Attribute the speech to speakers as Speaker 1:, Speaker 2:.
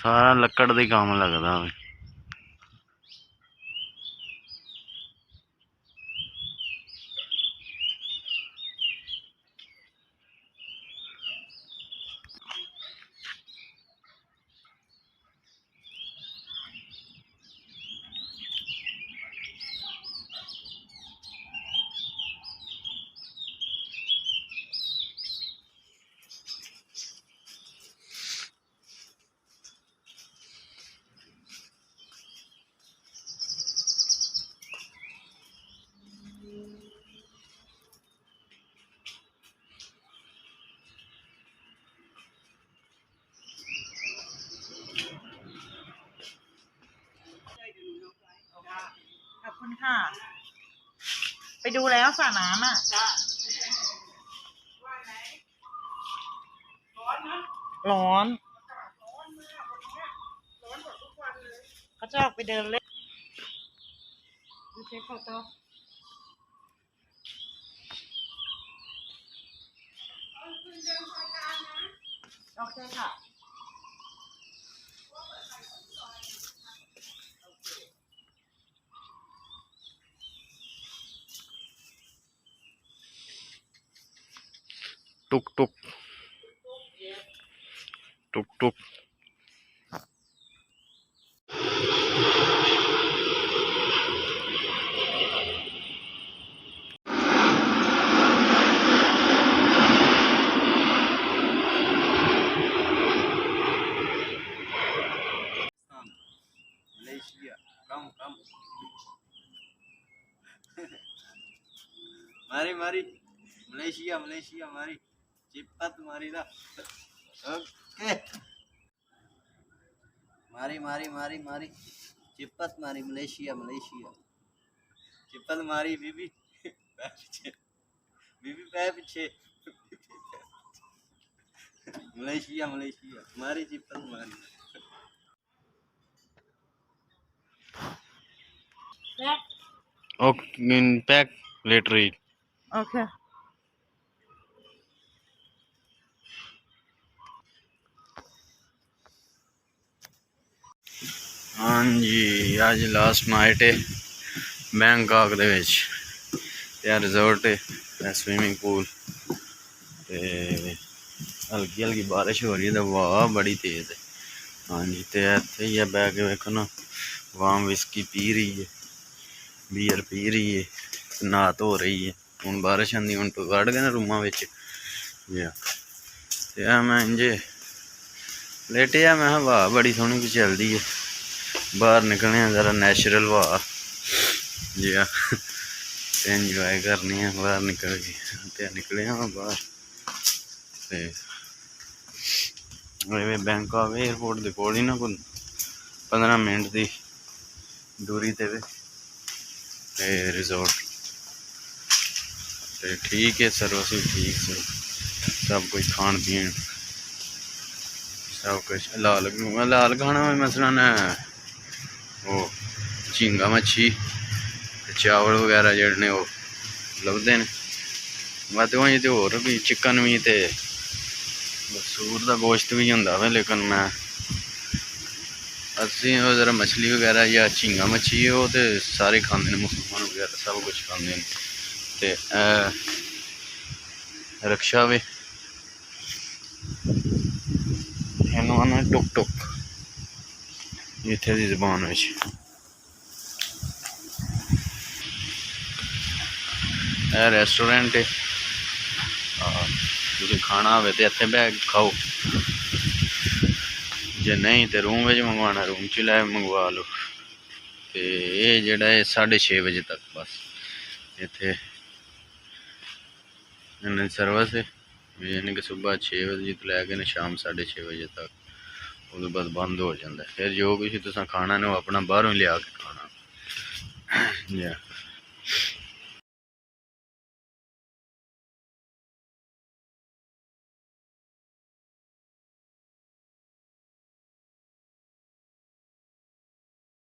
Speaker 1: सारा लकड़ का काम लगता है।
Speaker 2: ขอบคุณค่ะไปดูแล้วสระน้ำอ่ะร้อนเขาจะออกไปเดินเล่นดูเช็คเขาต่อโอเคค่ะ
Speaker 1: टुक टुक टुक टुक मलेशिया कम कम मारी मारी मलेशिया मलेशिया मारी चिपत मारी दा ओके मारी मारी मारी मारी चिपत मारी मलेशिया मलेशिया चिपत मारी बीबी बीबी पैर पीछे मलेशिया मलेशिया मारी चिपत मारी ओके पैक लेटर eat
Speaker 2: โอเค
Speaker 1: हाँ जी अज लास्ट नाइट है बैंकॉक दे विच ते रिजोर्ट है स्विमिंग पूल ते हल्की हल्की बारिश हो रही है तो वाह बड़ी तेज है। हाँ जी ते इत्थे ही बह के वेखो ना वाम विस्की पी रही है बीयर पी रही है नहा धो रही है। हुण बारिश आंदी हुण तो कड़ गए ना रूमां विच ते मैं इंजे लेटे मैं हवा बड़ी सोहनी भी चलदी है बाहर निकलने जरा नैचुरल हवा जी इंजॉय करनी है बाहर निकल के निकले हाँ बाहर ते बैंकॉक एयरपोर्ट के कोल ही ना कोई 15 मिनट की दूरी ते रिजोर्ट ते ठीक है सर्विस भी ठीक से सब कुछ खान पीन सब कुछ लाल खाना में मसलन वो झींगा मच्छी चावल वगैरह जेह्ड़े ने ओह् लभदे ने मत होई ते होर भी चिकन भी ते सूर का गोश्त भी होंदा वा लेकिन मैं असीं जरा मछली वगैरह या झींगा मच्छी ओह् ते सारे खांदे ने मुसलमान वगैरह सब कुछ खांदे ने ते रक्षा वे इन्हूं आने टुक टुक इत्थे दी जबान विच रेस्टोरेंट है तुसीं खाना होवे ते इत्थे बैठ के खाओ जे नहीं तो रूम में मंगवाना रूम च लै मंगवा लो तो ये जेह्ड़ा है 6:30 बजे तक बस इत्थे सर्विस है यानी कि सुबह 6 बजे तो लैके शाम 6:30 बजे तक उसके बाद बंद हो जाता है। फिर जो कुछ तुसां खाना ने वो अपना बाहरों लिया के खाना।